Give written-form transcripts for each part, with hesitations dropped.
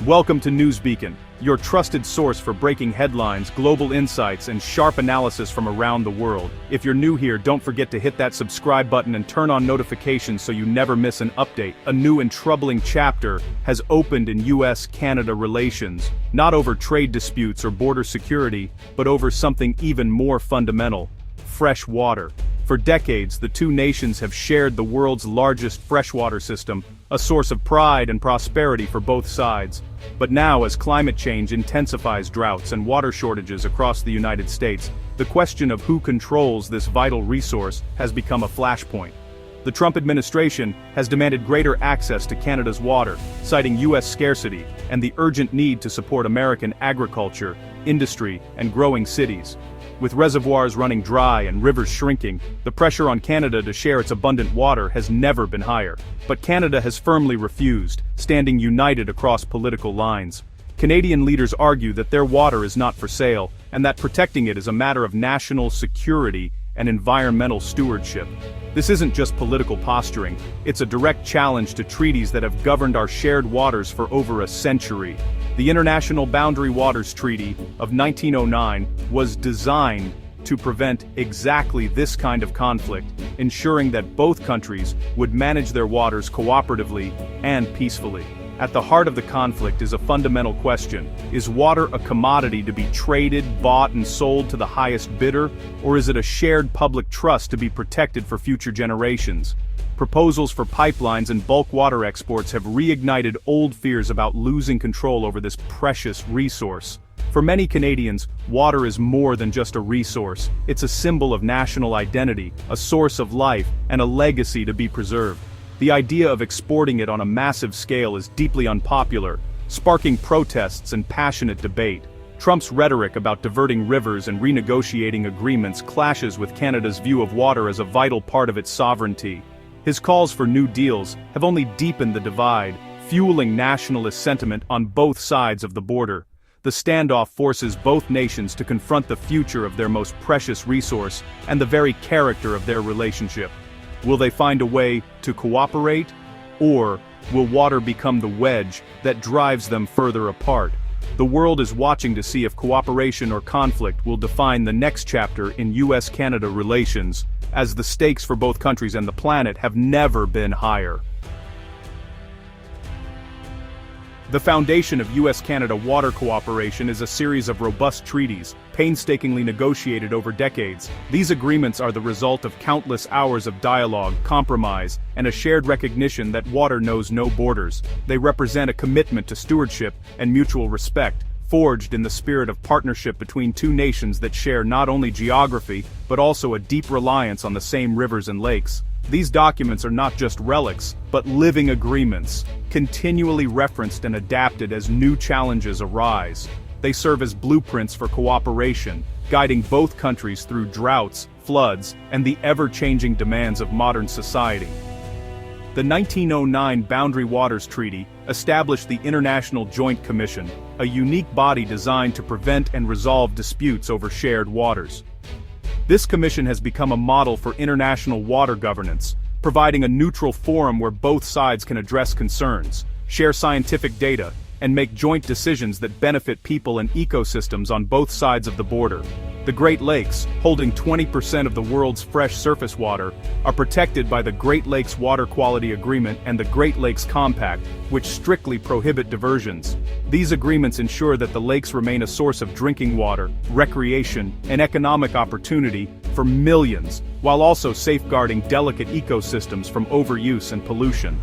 Welcome to Newsbeacon, your trusted source for breaking headlines, global insights, and sharp analysis from around the world. If you're new here, don't forget to hit that subscribe button and turn on notifications so you never miss an update. A new and troubling chapter has opened in US-Canada relations, not over trade disputes or border security, but over something even more fundamental: fresh water. For decades, the two nations have shared the world's largest freshwater system, a source of pride and prosperity for both sides. But now, as climate change intensifies droughts and water shortages across the United States, the question of who controls this vital resource has become a flashpoint. The Trump administration has demanded greater access to Canada's water, citing U.S. scarcity and the urgent need to support American agriculture, industry, and growing cities. With reservoirs running dry and rivers shrinking, the pressure on Canada to share its abundant water has never been higher. But Canada has firmly refused, standing united across political lines. Canadian leaders argue that their water is not for sale, and that protecting it is a matter of national security and environmental stewardship. This isn't just political posturing, it's a direct challenge to treaties that have governed our shared waters for over a century. The International Boundary Waters Treaty of 1909 was designed to prevent exactly this kind of conflict, ensuring that both countries would manage their waters cooperatively and peacefully. At the heart of the conflict is a fundamental question: is water a commodity to be traded, bought, and sold to the highest bidder, or is it a shared public trust to be protected for future generations? Proposals for pipelines and bulk water exports have reignited old fears about losing control over this precious resource. For many Canadians, water is more than just a resource. It's a symbol of national identity, a source of life, and a legacy to be preserved. The idea of exporting it on a massive scale is deeply unpopular, sparking protests and passionate debate. Trump's rhetoric about diverting rivers and renegotiating agreements clashes with Canada's view of water as a vital part of its sovereignty. His calls for new deals have only deepened the divide, fueling nationalist sentiment on both sides of the border. The standoff forces both nations to confront the future of their most precious resource and the very character of their relationship. Will they find a way to cooperate, or will water become the wedge that drives them further apart? The world is watching to see if cooperation or conflict will define the next chapter in US-Canada relations, as the stakes for both countries and the planet have never been higher. The foundation of US-Canada water cooperation is a series of robust treaties, painstakingly negotiated over decades. These agreements are the result of countless hours of dialogue, compromise, and a shared recognition that water knows no borders. They represent a commitment to stewardship and mutual respect, forged in the spirit of partnership between two nations that share not only geography, but also a deep reliance on the same rivers and lakes. These documents are not just relics, but living agreements, continually referenced and adapted as new challenges arise. They serve as blueprints for cooperation, guiding both countries through droughts, floods, and the ever-changing demands of modern society. The 1909 Boundary Waters Treaty established the International Joint Commission, a unique body designed to prevent and resolve disputes over shared waters. This commission has become a model for international water governance, providing a neutral forum where both sides can address concerns, share scientific data, and make joint decisions that benefit people and ecosystems on both sides of the border. The Great Lakes, holding 20% of the world's fresh surface water, are protected by the Great Lakes Water Quality Agreement and the Great Lakes Compact, which strictly prohibit diversions. These agreements ensure that the lakes remain a source of drinking water, recreation, and economic opportunity for millions, while also safeguarding delicate ecosystems from overuse and pollution.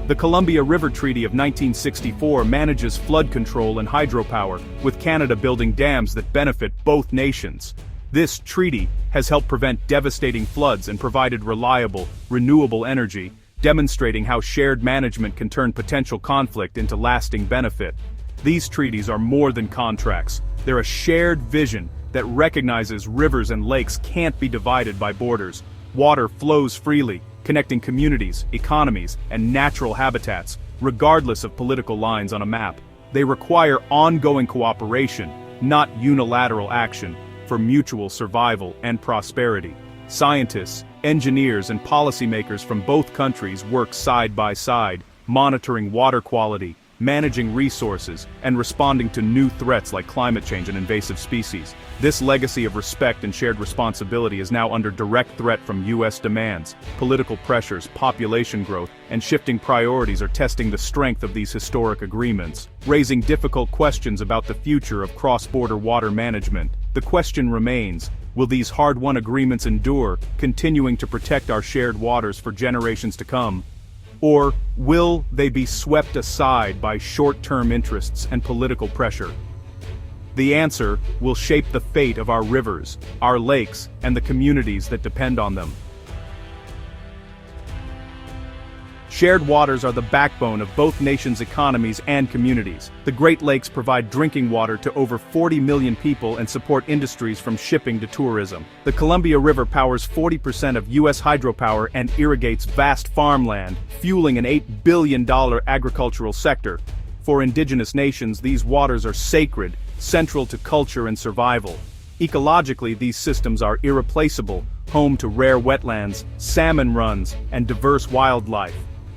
The Columbia River Treaty of 1964 manages flood control and hydropower, with Canada building dams that benefit both nations. This treaty has helped prevent devastating floods and provided reliable, renewable energy, demonstrating how shared management can turn potential conflict into lasting benefit. These treaties are more than contracts. They're a shared vision that recognizes rivers and lakes can't be divided by borders. Water flows freely, connecting communities, economies, and natural habitats, regardless of political lines on a map. They require ongoing cooperation, not unilateral action, for mutual survival and prosperity. Scientists, engineers, and policymakers from both countries work side by side, monitoring water quality, managing resources, and responding to new threats like climate change and invasive species. This legacy of respect and shared responsibility is now under direct threat from U.S. demands. Political pressures, population growth, and shifting priorities are testing the strength of these historic agreements, raising difficult questions about the future of cross-border water management. The question remains, will these hard-won agreements endure, continuing to protect our shared waters for generations to come? Or will they be swept aside by short-term interests and political pressure? The answer will shape the fate of our rivers, our lakes, and the communities that depend on them. Shared waters are the backbone of both nations' economies and communities. The Great Lakes provide drinking water to over 40 million people and support industries from shipping to tourism. The Columbia River powers 40% of U.S. hydropower and irrigates vast farmland, fueling an $8 billion agricultural sector. For indigenous nations, these waters are sacred, central to culture and survival. Ecologically, these systems are irreplaceable, home to rare wetlands, salmon runs, and diverse wildlife.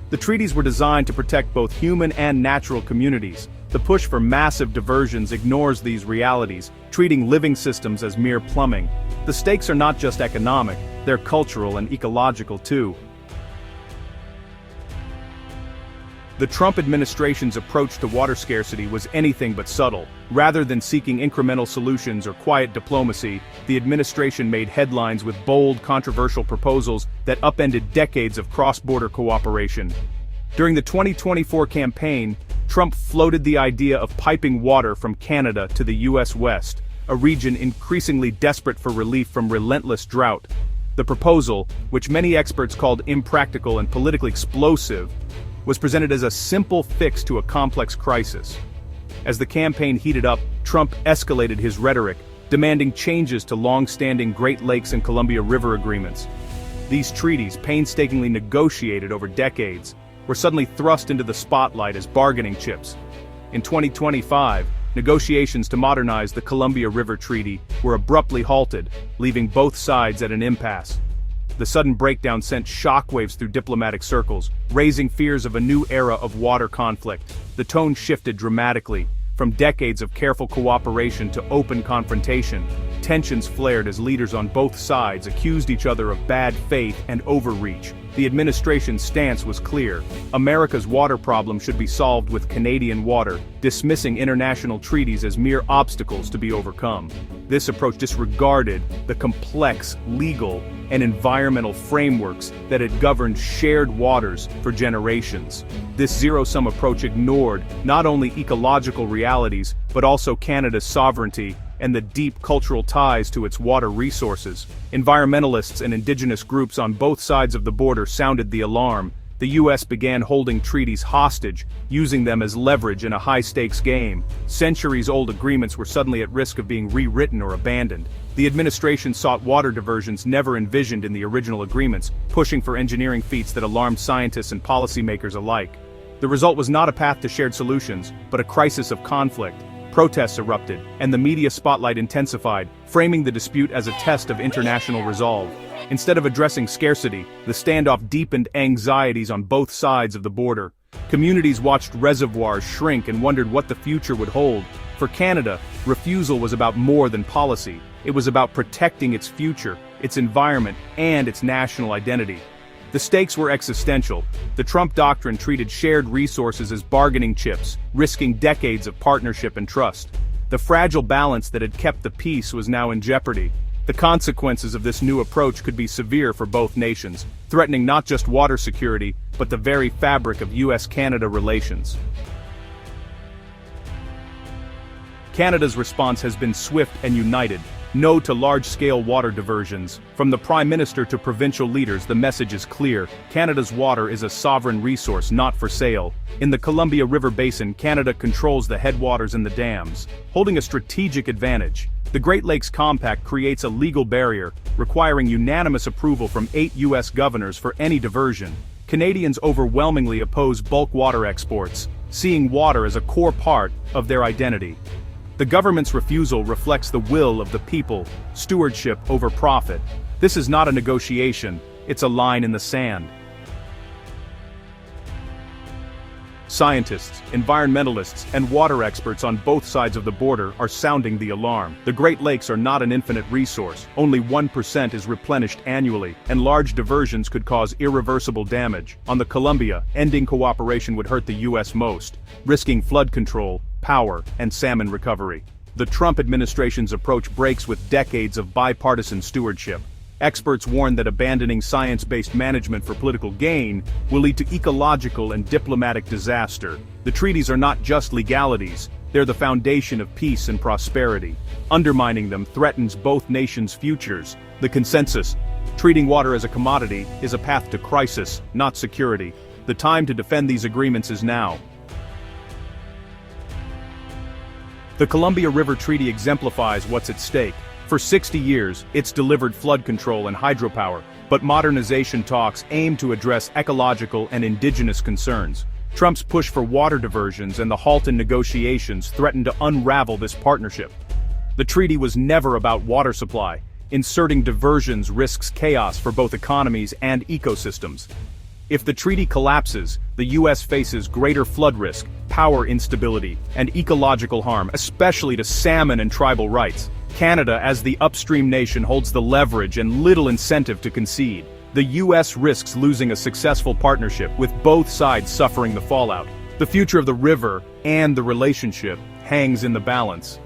The treaties were designed to protect both human and natural communities. The push for massive diversions ignores these realities, treating living systems as mere plumbing. The stakes are not just economic, they're cultural and ecological too. The Trump administration's approach to water scarcity was anything but subtle. Rather than seeking incremental solutions or quiet diplomacy, the administration made headlines with bold, controversial proposals that upended decades of cross-border cooperation. During the 2024 campaign, Trump floated the idea of piping water from Canada to the U.S. West, a region increasingly desperate for relief from relentless drought. The proposal, which many experts called impractical and politically explosive, was presented as a simple fix to a complex crisis. As the campaign heated up, Trump escalated his rhetoric, demanding changes to long-standing Great Lakes and Columbia River agreements. These treaties, painstakingly negotiated over decades, were suddenly thrust into the spotlight as bargaining chips. In 2025, negotiations to modernize the Columbia River Treaty were abruptly halted, leaving both sides at an impasse. The sudden breakdown sent shockwaves through diplomatic circles, raising fears of a new era of water conflict. The tone shifted dramatically, from decades of careful cooperation to open confrontation. Tensions flared as leaders on both sides accused each other of bad faith and overreach. The administration's stance was clear: America's water problem should be solved with Canadian water, dismissing international treaties as mere obstacles to be overcome. This approach disregarded the complex legal and environmental frameworks that had governed shared waters for generations. This zero-sum approach ignored not only ecological realities, but also Canada's sovereignty and the deep cultural ties to its water resources. Environmentalists and indigenous groups on both sides of the border sounded the alarm. The U.S. began holding treaties hostage, using them as leverage in a high-stakes game. Centuries-old agreements were suddenly at risk of being rewritten or abandoned. The administration sought water diversions never envisioned in the original agreements, pushing for engineering feats that alarmed scientists and policymakers alike. The result was not a path to shared solutions, but a crisis of conflict. Protests erupted, and the media spotlight intensified, framing the dispute as a test of international resolve. Instead of addressing scarcity, the standoff deepened anxieties on both sides of the border. Communities watched reservoirs shrink and wondered what the future would hold. For Canada, refusal was about more than policy. It was about protecting its future, its environment, and its national identity. The stakes were existential. The Trump doctrine treated shared resources as bargaining chips, risking decades of partnership and trust. The fragile balance that had kept the peace was now in jeopardy. The consequences of this new approach could be severe for both nations, threatening not just water security, but the very fabric of U.S.-Canada relations. Canada's response has been swift and united. No to large-scale water diversions. From the Prime Minister to provincial leaders, the message is clear: Canada's water is a sovereign resource not for sale. In the Columbia River Basin, Canada controls the headwaters and the dams, holding a strategic advantage. The Great Lakes Compact creates a legal barrier, requiring unanimous approval from 8 U.S. governors for any diversion. Canadians overwhelmingly oppose bulk water exports, seeing water as a core part of their identity. The government's refusal reflects the will of the people, stewardship over profit. This is not a negotiation, it's a line in the sand. Scientists, environmentalists, and water experts on both sides of the border are sounding the alarm. The Great Lakes are not an infinite resource. Only 1% is replenished annually, and large diversions could cause irreversible damage. On the Columbia, ending cooperation would hurt the U.S. most, risking flood control, power, and salmon recovery. The Trump administration's approach breaks with decades of bipartisan stewardship. Experts warn that abandoning science-based management for political gain will lead to ecological and diplomatic disaster. The treaties are not just legalities, they're the foundation of peace and prosperity. Undermining them threatens both nations' futures. The consensus, treating water as a commodity, is a path to crisis, not security. The time to defend these agreements is now. The Columbia River Treaty exemplifies what's at stake. For 60 years, it's delivered flood control and hydropower, but modernization talks aim to address ecological and indigenous concerns. Trump's push for water diversions and the halt in negotiations threaten to unravel this partnership. The treaty was never about water supply. Inserting diversions risks chaos for both economies and ecosystems. If the treaty collapses, the U.S. faces greater flood risk, power instability, and ecological harm, especially to salmon and tribal rights. Canada, as the upstream nation, holds the leverage and little incentive to concede. The U.S. risks losing a successful partnership, with both sides suffering the fallout. The future of the river and the relationship hangs in the balance.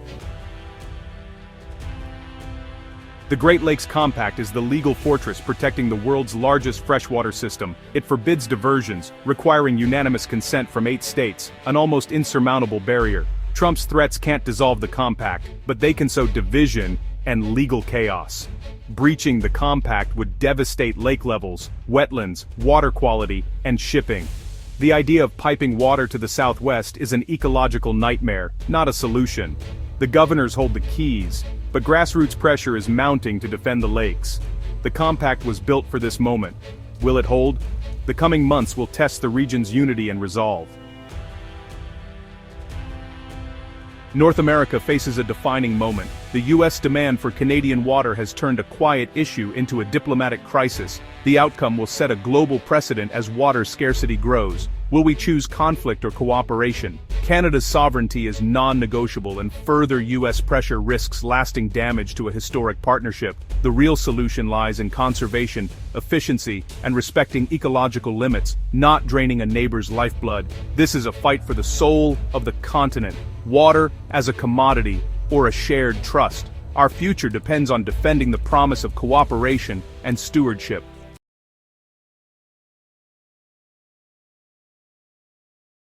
The Great Lakes Compact is the legal fortress protecting the world's largest freshwater system. It forbids diversions, requiring unanimous consent from 8 states, an almost insurmountable barrier. Trump's threats can't dissolve the compact, but they can sow division and legal chaos. Breaching the compact would devastate lake levels, wetlands, water quality, and shipping. The idea of piping water to the southwest is an ecological nightmare, not a solution. The governors hold the keys, but grassroots pressure is mounting to defend the lakes. The compact was built for this moment. Will it hold? The coming months will test the region's unity and resolve. North America faces a defining moment. The U.S. demand for Canadian water has turned a quiet issue into a diplomatic crisis. The outcome will set a global precedent as water scarcity grows. Will we choose conflict or cooperation? Canada's sovereignty is non-negotiable, and further U.S. pressure risks lasting damage to a historic partnership. The real solution lies in conservation, efficiency, and respecting ecological limits, not draining a neighbor's lifeblood. This is a fight for the soul of the continent. Water as a commodity or a shared trust. Our future depends on defending the promise of cooperation and stewardship.